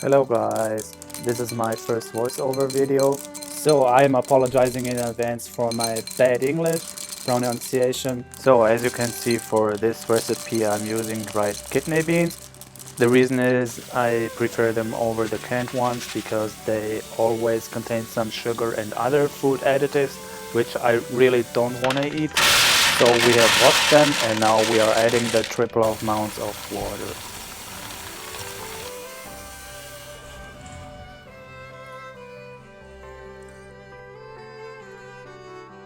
Hello guys, this is my first voiceover video, so I am apologizing in advance for my bad English pronunciation. So as you can see, for this recipe I'm using dried kidney beans. The reason is I prefer them over the canned ones because they always contain some sugar and other food additives which I really don't want to eat. So we have washed them and now we are adding the triple amounts of water.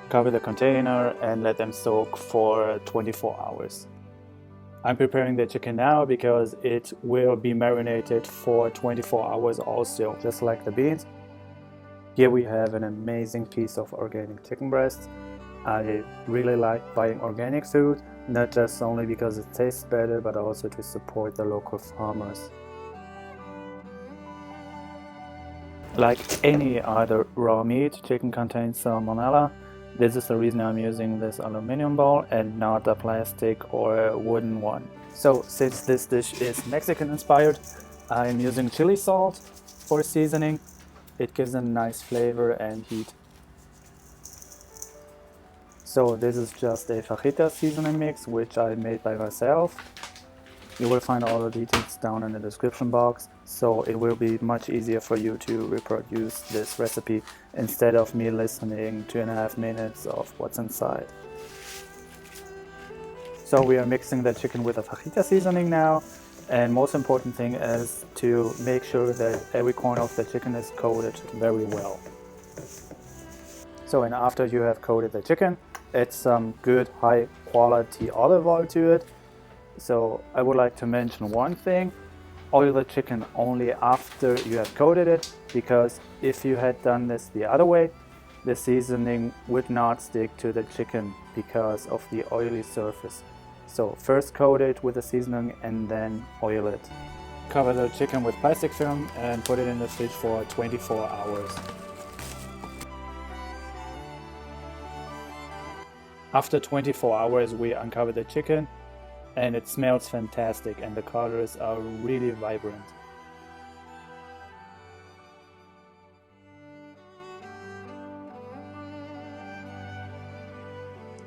Cover the container and let them soak for 24 hours. I'm preparing the chicken now because it will be marinated for 24 hours also, just like the beans. Here we have an amazing piece of organic chicken breast. I really like buying organic food, not just only because it tastes better, but also to support the local farmers. Like any other raw meat, chicken contains salmonella. This is the reason I'm using this aluminum bowl and not a plastic or a wooden one. So since this dish is Mexican inspired, I'm using chili salt for seasoning. It gives a nice flavor and heat. So this is just a Fajita Seasoning mix which I made by myself. You will find all the details down in the description box, so it will be much easier for you to reproduce this recipe instead of me listening 2.5 minutes of what's inside. So we are mixing the chicken with the fajita seasoning now, and most important thing is to make sure that every corner of the chicken is coated very well. So and after you have coated the chicken, add some good high quality olive oil to it. So I would like to mention one thing: oil the chicken only after you have coated it, because if you had done this the other way, the seasoning would not stick to the chicken because of the oily surface. So first coat it with the seasoning and then oil it. Cover the chicken with plastic film and put it in the fridge for 24 hours. After 24 hours we uncover the chicken, and it smells fantastic and the colors are really vibrant.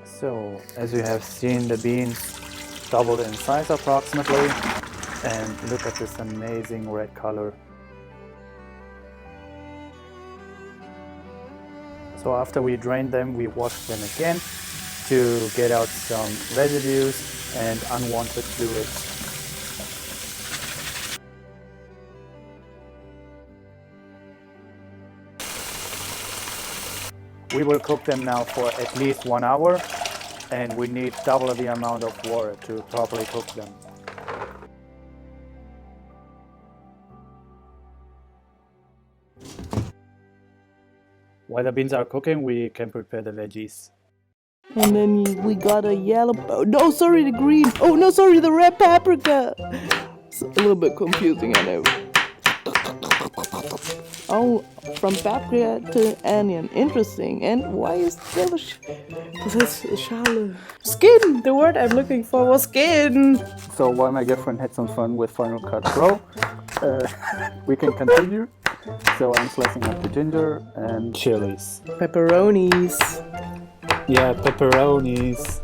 So as you have seen, the beans doubled in size approximately, and look at this amazing red color. So after we drain them, we wash them again to get out some residues and unwanted fluids. We will cook them now for at least 1 hour, and we need double the amount of water to properly cook them. While the beans are cooking, we can prepare the veggies. And then we got a yellow, no sorry, the green, oh no sorry, the red paprika. It's a little bit confusing, I know. Oh, from paprika to onion, interesting. And why is there skin? The word I'm looking for was skin. So while my girlfriend had some fun with Final Cut Pro, we can continue. So I'm slicing up the ginger and chilies. Pepperonis. Yeah, pepperonis.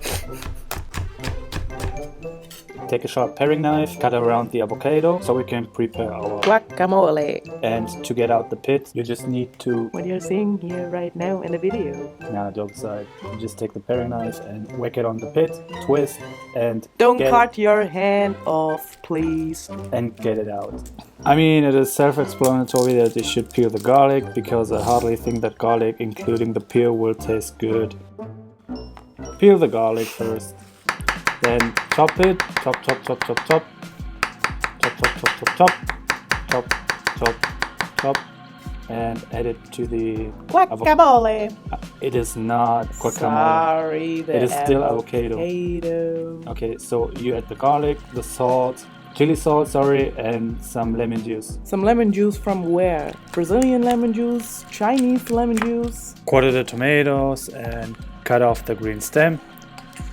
Take a sharp paring knife, cut around the avocado so we can prepare our Guacamole. And to get out the pit, you just need to... What you're seeing here right now in the video. Nah, joke aside. You just take the paring knife and whack it on the pit, twist, and... Don't cut your hand off, please. And get it out. I mean, it is self-explanatory that you should peel the garlic, because I hardly think that garlic, including the peel, will taste good. Peel the garlic first. Then chop it, chop, chop, chop, chop, chop, chop, chop, chop, chop, chop, chop, chop, chop, and add it to the guacamole. It is not guacamole. Sorry, it is still avocado. Okay, so you add the garlic, the salt, chili salt, sorry, and some lemon juice. Some lemon juice from where? Brazilian lemon juice, Chinese lemon juice. Quarter the tomatoes and cut off the green stem.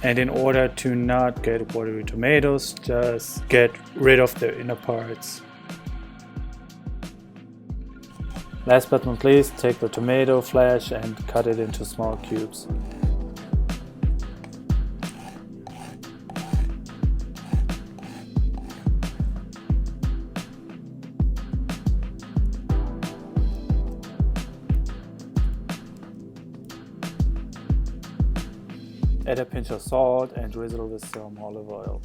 And in order to not get watery tomatoes, just get rid of the inner parts. Last but not least, take the tomato flesh and cut it into small cubes. Add a pinch of salt and drizzle with some olive oil.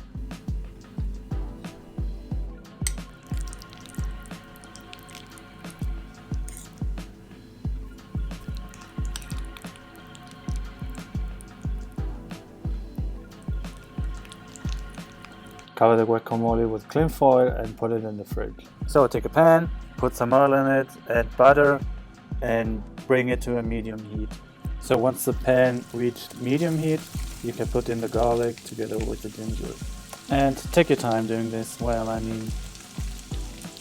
Cover the guacamole with cling foil and put it in the fridge. So take a pan, put some oil in it, add butter, and bring it to a medium heat. So once the pan reached medium heat, you can put in the garlic together with the ginger. And take your time doing this. Well, I mean,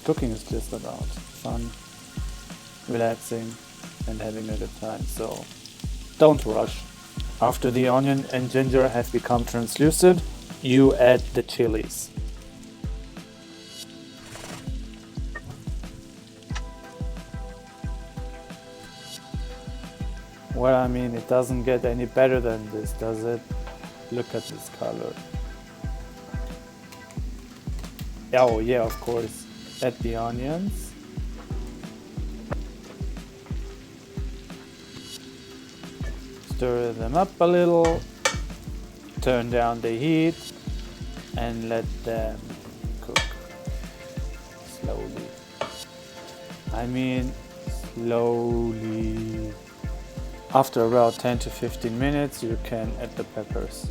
cooking is just about fun, relaxing, and having a good time. So don't rush. After the onion and ginger have become translucent, you add the chilies. Well, I mean, it doesn't get any better than this, does it? Look at this color. Oh yeah, of course. Add the onions. Stir them up a little. Turn down the heat and let them cook slowly. I mean, slowly. After about 10 to 15 minutes, you can add the peppers.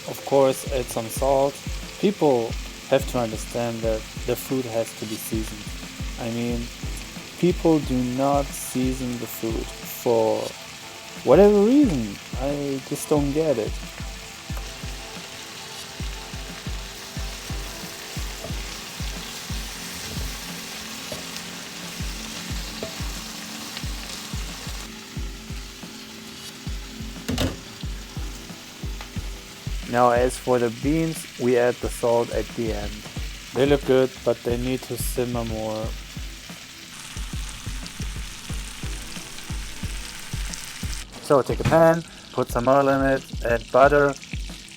Of course, add some salt. People have to understand that the food has to be seasoned. I mean, people do not season the food for whatever reason. I just don't get it. Now as for the beans, we add the salt at the end. They look good, but they need to simmer more. So take a pan, put some oil in it, add butter,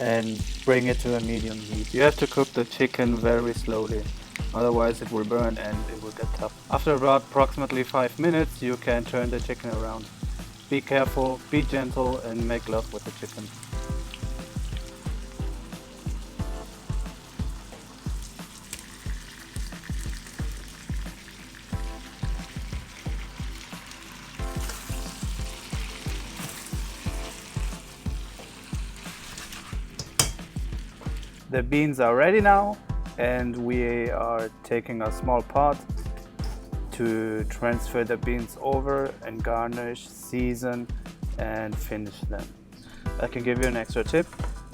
and bring it to a medium heat. You have to cook the chicken very slowly, otherwise it will burn and it will get tough. After about approximately 5 minutes, you can turn the chicken around. Be careful, be gentle, and make love with the chicken. The beans are ready now, and we are taking a small pot to transfer the beans over and garnish, season, and finish them. I can give you an extra tip.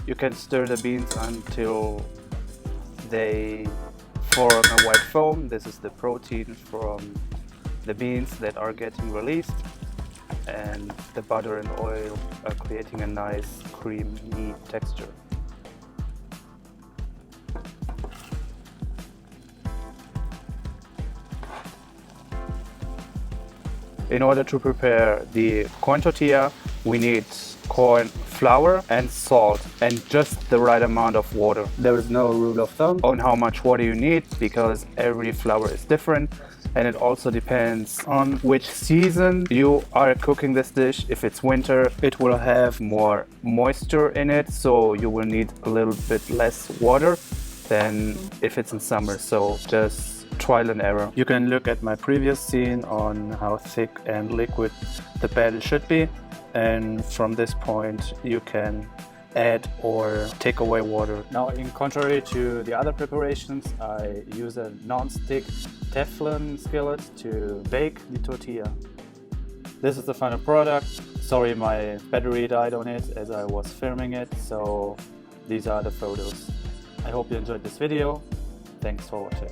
You can stir the beans until they form a white foam. This is the protein from the beans that are getting released, and the butter and oil are creating a nice creamy texture. In order to prepare the corn tortilla, we need corn flour and salt and just the right amount of water. There is no rule of thumb on how much water you need because every flour is different, and it also depends on which season you are cooking this dish. If it's winter, it will have more moisture in it, so you will need a little bit less water than if it's in summer. So just trial and error. You can look at my previous scene on how thick and liquid the batter should be, and from this point you can add or take away water. Now, in contrary to the other preparations, I use a non-stick Teflon skillet to bake the tortilla. This is the final product. Sorry, my battery died on it as I was filming it, so these are the photos. I hope you enjoyed this video. Thanks for watching.